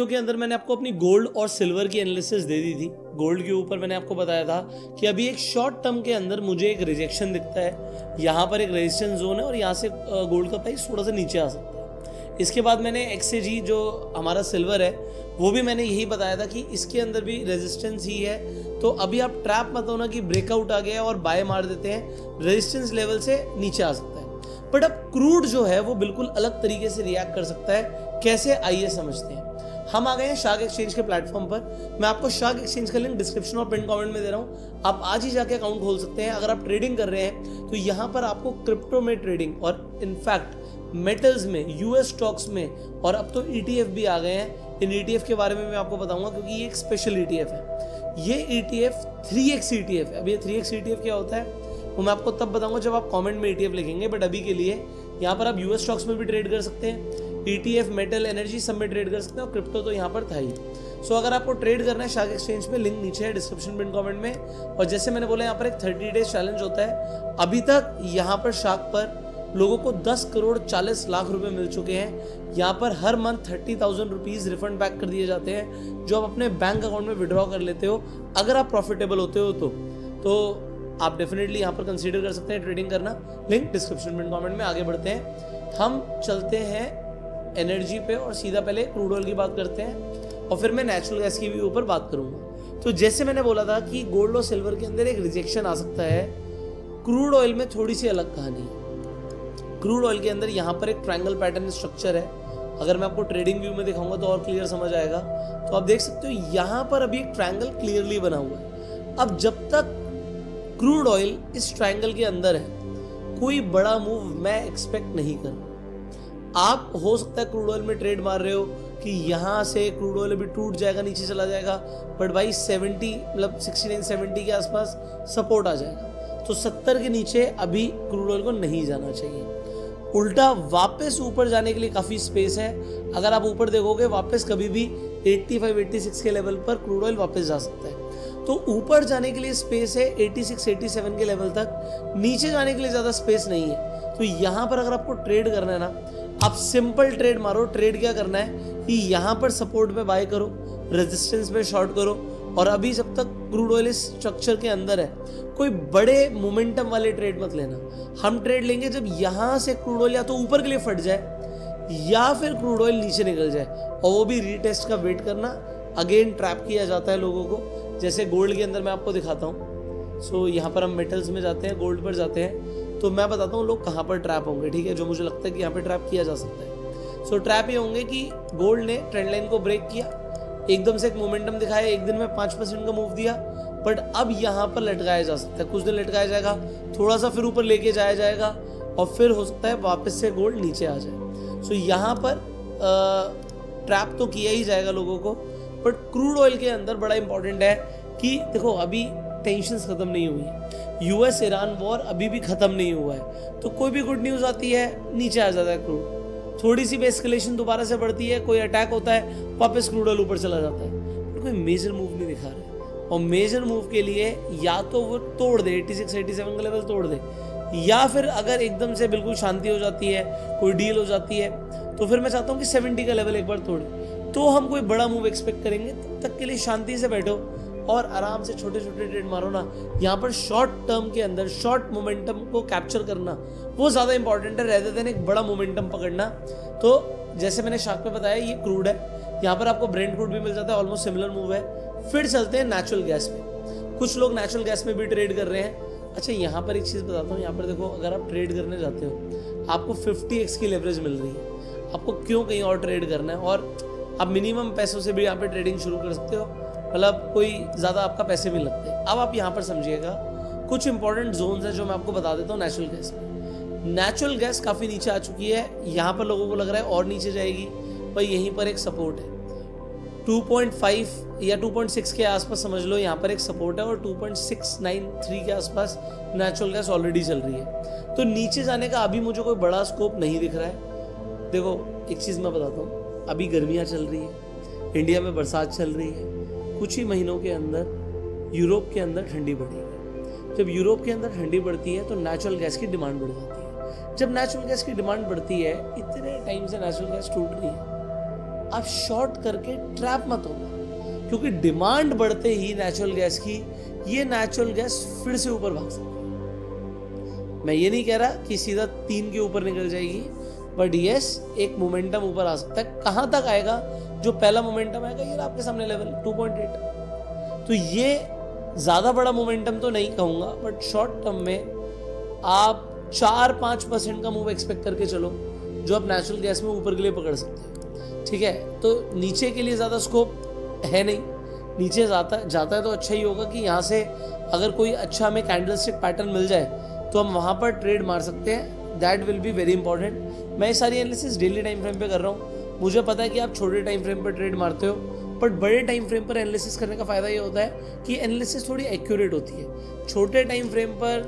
Video के अंदर मैंने आपको अपनी गोल्ड और सिल्वर की एनालिसिस दे दी थी। गोल्ड के ऊपर मैंने आपको बताया था कि अभी एक शॉर्ट टर्म के अंदर मुझे एक रिजेक्शन दिखता है, यहाँ पर एक रेजिस्टेंस जोन है और यहाँ से गोल्ड का प्राइस थोड़ा सा नीचे आ सकता है। इसके बाद मैंने XAG जो हमारा सिल्वर है वो भी मैंने यही बताया था कि इसके अंदर भी रेजिस्टेंस ही है, तो अभी आप ट्रैप मत होना कि ब्रेकआउट आ गया और बाय मार देते हैं, रेजिस्टेंस लेवल से नीचे आ सकता है। बट अब क्रूड जो है वो बिल्कुल अलग तरीके से रिएक्ट कर सकता है। कैसे, आइए समझते हैं। हम आ गए हैं शार्क एक्सचेंज के प्लेटफॉर्म पर। मैं आपको शार्क एक्सचेंज का लिंक डिस्क्रिप्शन और पिन कमेंट में दे रहा हूँ, आप आज ही जाके अकाउंट खोल सकते हैं। अगर आप ट्रेडिंग कर रहे हैं तो यहाँ पर आपको क्रिप्टो में ट्रेडिंग और इनफैक्ट मेटल्स में, यूएस स्टॉक्स में, और अब तो ETF भी आ गए हैं। इन ETF के बारे में मैं आपको बताऊंगा क्योंकि ये एक स्पेशल ETF है। ये ETF 3x ETF है। अब ये 3x ETF क्या होता है वो मैं आपको तब बताऊंगा जब आप कमेंट में ETF लिखेंगे, बट अभी के लिए यहाँ पर आप यूएस स्टॉक्स में भी ट्रेड कर सकते हैं, ETF, मेटल, एनर्जी सब में ट्रेड कर सकते हैं, और क्रिप्टो तो यहाँ पर था ही। सो अगर आपको ट्रेड करना है शार्क एक्सचेंज पे, लिंक नीचे है डिस्क्रिप्शन पिन कमेंट में। और जैसे मैंने बोला यहाँ पर एक 30 डेज चैलेंज होता है। अभी तक यहाँ पर शार्क पर लोगों को 10 करोड़ 40 लाख रुपए मिल चुके हैं। यहाँ पर हर मंथ 30,000 रुपीज़ रिफंड बैक कर दिए जाते हैं जो आप अपने बैंक अकाउंट में विड्रॉ कर लेते हो अगर आप प्रॉफिटेबल होते हो तो आप डेफिनेटली यहाँ पर कंसीडर कर सकते हैं ट्रेडिंग करना। लिंक डिस्क्रिप्शन पिन कमेंट में। आगे बढ़ते हैं, हम चलते हैं एनर्जी पे और सीधा पहले क्रूड ऑयल की बात करते हैं और फिर मैं नेचुरल गैस की भी ऊपर बात करूंगा। तो जैसे मैंने बोला था कि गोल्ड और सिल्वर के अंदर एक रिजेक्शन आ सकता है, क्रूड ऑयल में थोड़ी सी अलग कहानी है। क्रूड ऑयल के अंदर यहाँ पर एक ट्रायंगल पैटर्न स्ट्रक्चर है। अगर मैं आपको ट्रेडिंग व्यू में दिखाऊंगा तो और क्लियर समझ आएगा। तो आप देख सकते हो यहाँ पर अभी एक ट्रायंगल क्लियरली बना हुआ है। अब जब तक क्रूड ऑयल इस ट्रायंगल के अंदर है कोई बड़ा मूव मैं एक्सपेक्ट नहीं कर रहा। आप हो सकता है क्रूड ऑयल में ट्रेड मार रहे हो कि यहाँ से क्रूड ऑयल अभी टूट जाएगा, नीचे चला जाएगा, बट भाई 70 मतलब 69-70 के आसपास सपोर्ट आ जाएगा। तो 70 के नीचे अभी क्रूड ऑयल को नहीं जाना चाहिए। उल्टा वापस ऊपर जाने के लिए काफ़ी स्पेस है। अगर आप ऊपर देखोगे वापस कभी भी 85-86 के लेवल पर क्रूड ऑयल वापस जा सकता है। तो ऊपर जाने के लिए स्पेस है 86-87 के लेवल तक, नीचे जाने के लिए ज़्यादा स्पेस नहीं है। तो यहाँ पर अगर आपको ट्रेड करना है ना, आप सिंपल ट्रेड मारो। ट्रेड क्या करना है कि यहाँ पर सपोर्ट पे बाय करो, रेजिस्टेंस पे शॉर्ट करो, और अभी जब तक क्रूड ऑयल इस स्ट्रक्चर के अंदर है कोई बड़े मोमेंटम वाले ट्रेड मत लेना। हम ट्रेड लेंगे जब यहाँ से क्रूड ऑयल या तो ऊपर के लिए फट जाए या फिर क्रूड ऑयल नीचे निकल जाए, और वो भी रीटेस्ट का वेट करना। अगेन ट्रैप किया जाता है लोगों को, जैसे गोल्ड के अंदर मैं आपको दिखाता हूँ। सो यहाँ पर हम मेटल्स में जाते हैं, गोल्ड पर जाते हैं, तो मैं बताता हूँ लोग कहाँ पर ट्रैप होंगे, ठीक है, जो मुझे लगता है कि यहाँ पे ट्रैप किया जा सकता है। सो ट्रैप ये होंगे कि गोल्ड ने ट्रेंड लाइन को ब्रेक किया, एकदम से एक मोमेंटम दिखाया, एक दिन में 5% का मूव दिया, बट अब यहाँ पर लटकाया जा सकता है, कुछ दिन लटकाया जाएगा, थोड़ा सा फिर ऊपर लेके जाया जाएगा, और फिर हो सकता है वापस से गोल्ड नीचे आ जाए। सो यहाँ पर ट्रैप तो किया ही जाएगा लोगों को। बट क्रूड ऑयल के अंदर बड़ा इंपॉर्टेंट है कि देखो अभी टेंशन्स खत्म नहीं हुई है, US ईरान वॉर अभी भी खत्म नहीं हुआ है, तो कोई भी गुड न्यूज़ आती है नीचे आ जाता है क्रूड, थोड़ी सी भी एस्केलेशन दोबारा से बढ़ती है, कोई अटैक होता है, वापस क्रूड ऑयल ऊपर चला जाता है। कोई मेजर मूव नहीं दिखा रहा है, और मेजर मूव के लिए या तो वो तोड़ दे 86-87 का लेवल तोड़ दे, या फिर अगर एकदम से बिल्कुल शांति हो जाती है, कोई डील हो जाती है, तो फिर मैं चाहता हूँ कि 70 का लेवल एक बार तोड़े, तो हम कोई बड़ा मूव एक्सपेक्ट करेंगे। तब तक के लिए शांति से बैठो और आराम से छोटे छोटे ट्रेड मारो ना। यहाँ पर शॉर्ट टर्म के अंदर शॉर्ट मोमेंटम को कैप्चर करना वो ज़्यादा इंपॉर्टेंट है रेदर देन एक बड़ा मोमेंटम पकड़ना। तो जैसे मैंने शार्क पे बताया ये क्रूड है, यहाँ पर आपको ब्रेंट क्रूड भी मिल जाता है, ऑलमोस्ट सिमिलर मूव है। फिर चलते हैं नेचुरल गैस पे। कुछ लोग नेचुरल गैस में भी ट्रेड कर रहे हैं। अच्छा यहाँ पर एक चीज़ बताता हूँ, यहाँ पर देखो अगर आप ट्रेड करने जाते हो आपको 50x की लेवरेज मिल रही है, आपको क्यों कहीं और ट्रेड करना है, और आप मिनिमम पैसों से भी यहाँ पे ट्रेडिंग शुरू कर सकते हो, मतलब कोई ज़्यादा आपका पैसे भी लगते हैं। अब आप यहाँ पर समझिएगा कुछ इंपॉर्टेंट जोन्स हैं जो मैं आपको बता देता हूँ। नेचुरल गैस में नेचुरल गैस काफ़ी नीचे आ चुकी है, यहाँ पर लोगों को लग रहा है और नीचे जाएगी, पर यहीं पर एक सपोर्ट है 2.5 या 2.6 के आसपास समझ लो, यहाँ पर एक सपोर्ट है, और 2.693 के आसपास नेचुरल गैस ऑलरेडी चल रही है। तो नीचे जाने का अभी मुझे कोई बड़ा स्कोप नहीं दिख रहा है। देखो एक चीज़ मैं बताता हूँ, अभी गर्मियाँ चल रही है, इंडिया में बरसात चल रही है, कुछ ही महीनों के अंदर यूरोप के अंदर ठंडी बढ़ेगी। जब यूरोप के अंदर ठंडी बढ़ती है तो नेचुरल गैस की डिमांड बढ़ जाती है। जब नेचुरल गैस की डिमांड बढ़ती है, इतने टाइम से नेचुरल गैस टूट रही है, आप शॉर्ट करके ट्रैप मत होगा, क्योंकि डिमांड बढ़ते ही नेचुरल गैस की, ये नेचुरल गैस फिर से ऊपर भाग सकती है। मैं ये नहीं कह रहा कि सीधा 3 के ऊपर निकल जाएगी, बट यस एक मोमेंटम ऊपर आ सकता है। कहां तक आएगा? जो पहला मोमेंटम आएगा ये आपके सामने लेवल 2.8, तो ये ज्यादा बड़ा मोमेंटम तो नहीं कहूंगा, बट शॉर्ट टर्म में आप 4-5% का मूव एक्सपेक्ट करके चलो, जो आप नेचुरल गैस में ऊपर के लिए पकड़ सकते हैं। ठीक है, तो नीचे के लिए ज्यादा स्कोप है नहीं, नीचे जाता है तो अच्छा ही होगा कि यहाँ से अगर कोई अच्छा हमें कैंडलस्टिक पैटर्न मिल जाए तो हम वहाँ पर ट्रेड मार सकते हैं। That will be very important. मैं ये सारी एनालिसिस डेली टाइम फ्रेम पे कर रहा हूँ। मुझे पता है कि आप छोटे टाइम फ्रेम पर ट्रेड मारते हो, बट बड़े टाइम फ्रेम पर एनालिसिस करने का फ़ायदा ये होता है कि एनालिसिस थोड़ी एक्यूरेट होती है। छोटे टाइम फ्रेम पर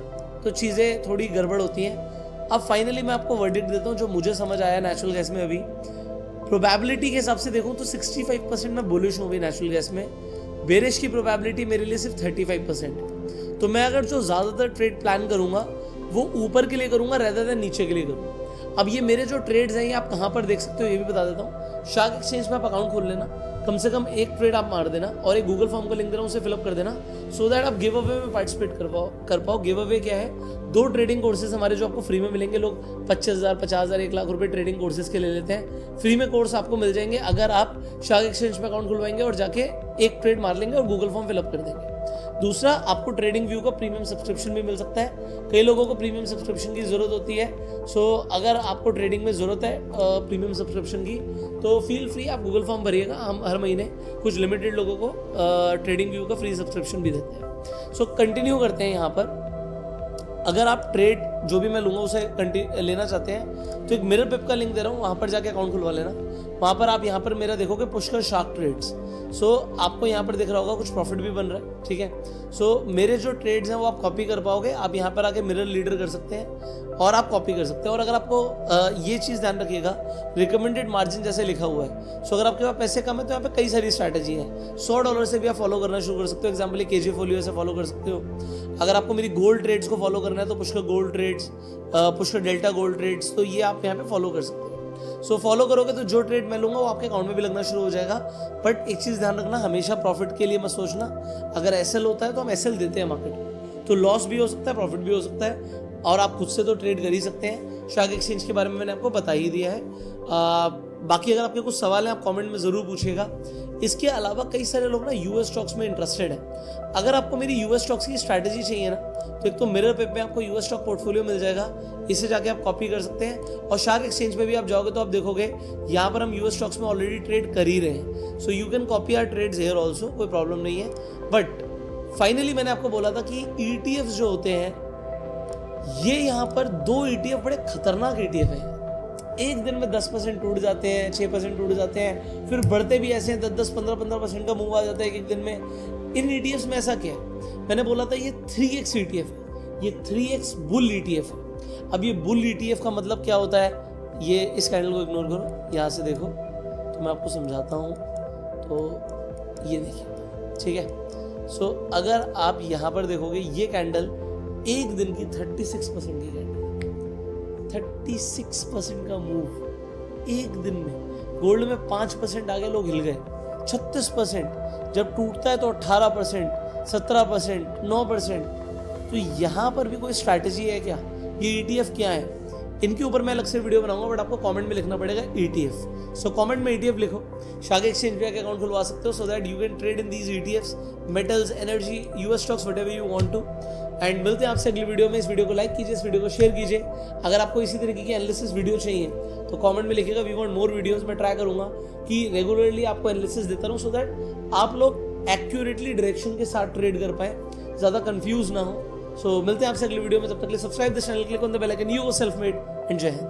तो चीज़ें थोड़ी गड़बड़ होती हैं। अब फाइनली मैं आपको वर्डिक्ट देता हूँ जो मुझे समझ आया नेचुरल गैस में। अभी प्रोबेबिलिटी के हिसाब से देखूँ तो 65% मैं बुलिश हूँ अभी नेचुरल गैस में। बेरिश की प्रोबेबिलिटी मेरे लिए सिर्फ 35% है। तो मैं अगर जो ज़्यादातर ट्रेड प्लान करूँगा वो ऊपर के लिए करूँगा रेदर देन नीचे के लिए करूँगा। अब ये मेरे जो ट्रेड्स हैं ये आप कहाँ पर देख सकते हो ये भी बता देता हूँ। शार्क एक्सचेंज में आप अकाउंट खोल लेना, कम से कम एक ट्रेड आप मार देना और एक गूगल फॉर्म का लिंक दे रहा हूँ उसे फिलअप कर देना, सो दैट आप गिव अवे में पार्टिसिपेट कर पाओ। गिव अवे क्या है? 2 ट्रेडिंग कोर्सेज हमारे जो आपको फ्री में मिलेंगे। लोग 25,000, 50,000, 1 लाख रुपए ट्रेडिंग कोर्सेज के ले लेते हैं। फ्री में कोर्स आपको मिल जाएंगे अगर आप शार्क एक्सचेंज में अकाउंट खुलवाएंगे और जाके एक ट्रेड मार लेंगे और गूगल फॉर्म फिलअप कर देंगे। दूसरा, आपको ट्रेडिंग व्यू का प्रीमियम सब्सक्रिप्शन भी मिल सकता है। कई लोगों को प्रीमियम सब्सक्रिप्शन की जरूरत होती है, सो अगर आपको ट्रेडिंग में जरूरत है प्रीमियम सब्सक्रिप्शन की तो फील फ्री, आप गूगल फॉर्म भरिएगा। हम हर महीने कुछ लिमिटेड लोगों को ट्रेडिंग व्यू का फ्री सब्सक्रिप्शन भी देते हैं। सो कंटिन्यू करते हैं यहाँ पर। अगर आप ट्रेड जो भी मैं लूँगा उसे लेना चाहते हैं तो एक मिरर पिप का लिंक दे रहा हूँ, वहाँ पर जाके अकाउंट खुलवा लेना। वहाँ पर आप यहाँ पर मेरा देखोगे पुष्कर शार्क ट्रेड्स। सो आपको यहाँ पर दिख रहा होगा कुछ प्रॉफिट भी बन रहा है। ठीक है, सो मेरे जो ट्रेड्स हैं वो आप कॉपी कर पाओगे। आप यहाँ पर आके मिरर लीडर कर सकते हैं और आप कॉपी कर सकते हैं। और अगर आपको ये चीज़ ध्यान रखिएगा, रिकमेंडेड मार्जिन जैसे लिखा हुआ है, सो अगर आपके पास पैसे कम है तो यहाँ पे कई सारी स्ट्रैटेजी हैं। $100 से भी आप फॉलो करना शुरू कर सकते हो। एग्जाम्पल केजी फोलियो से फॉलो कर सकते हो। अगर आपको मेरी गोल्ड ट्रेड्स को फॉलो करना है तो Pushkar gold trades, Pushkar delta gold trades, तो ये आप यहाँ पे फॉलो कर सकते हो। सो फॉलो करोगे तो जो ट्रेड मैं लूंगा वो आपके अकाउंट में भी लगना शुरू हो जाएगा। बट एक चीज़ ध्यान रखना, हमेशा प्रॉफिट के लिए मत सोचना। अगर एसएल होता है तो हम एसएल देते हैं मार्केट में, तो लॉस भी हो सकता है, प्रॉफिट भी हो सकता है, और आप खुद से तो ट्रेड कर ही सकते हैं। शार्क एक्सचेंज के बारे में मैंने आपको बता ही दिया है। बाकी अगर आपके कुछ सवाल हैं आप कमेंट में ज़रूर पूछिएगा। इसके अलावा कई सारे लोग ना यूएस स्टॉक्स में इंटरेस्टेड हैं। अगर आपको मेरी यूएस स्टॉक्स की स्ट्रैटेजी चाहिए ना, तो एक तो मिरर पे पे आपको यूएस स्टॉक पोर्टफोलियो मिल जाएगा, इसे जाके आप कॉपी कर सकते हैं। और शार्क एक्सचेंज पे भी आप जाओगे तो आप देखोगे यहाँ पर हम यूएस स्टॉक्स में ऑलरेडी ट्रेड कर ही रहे हैं। So you can copy our trades here also, कोई प्रॉब्लम नहीं है। बट फाइनली मैंने आपको बोला था कि ईटीएफ जो होते हैं ये यहाँ पर 2 ईटीएफ बड़े खतरनाक ईटीएफ हैं। एक दिन में 10% टूट जाते हैं, 6% टूट जाते हैं, फिर बढ़ते भी ऐसे हैं 10-10, 15-15% का मूव आ जाता है एक दिन में। इन ईटीएफ्स में ऐसा क्या है? मैंने बोला था ये 3x ईटीएफ है, ये 3x बुल ईटीएफ है। अब ये बुल ईटीएफ का मतलब क्या होता है? ये इस कैंडल को इग्नोर करो, यहाँ से देखो तो मैं आपको समझाता हूँ। तो ये देखिए, ठीक है। सो अगर आप यहाँ पर देखोगे ये कैंडल एक दिन की 36% की कैंडल, 36% का मूव एक दिन में। गोल्ड में 5% आगे लोग हिल गए, 36%। जब टूटता है तो 18%, 17%, 9%। तो यहाँ पर भी कोई स्ट्रैटेजी है क्या? ये ईटीएफ क्या है? इनके ऊपर मैं अलग से वीडियो बनाऊंगा, बट आपको कमेंट में लिखना पड़ेगा ईटीएफ। सो कमेंट में ईटीएफ लिखो, शार्क एक्सचेंज पे अकाउंट खुलवा सकते हो, so that you can trade in these ETFs, metals, energy, US stocks, whatever you want to. And मिलते हैं आपसे अगली वीडियो में। इस वीडियो को लाइक कीजिए, इस वीडियो को शेयर कीजिए। अगर आपको इसी तरीके की एनालिसिस वीडियो चाहिए तो कमेंट में लिखिएगा, वी वांट मोर वीडियोस। मैं ट्राई करूंगा कि रेगुलरली आपको एनालिसिस देता रहूं, सो दैट आप लोग एक्यूरेटली डायरेक्शन के साथ ट्रेड कर पाए, ज़्यादा कंफ्यूज ना हो। सो मिलते हैं आपसे अगली वीडियो में। तब तक के लिए subscribe the channel, click on the bell icon. You were self made and Jai Hind.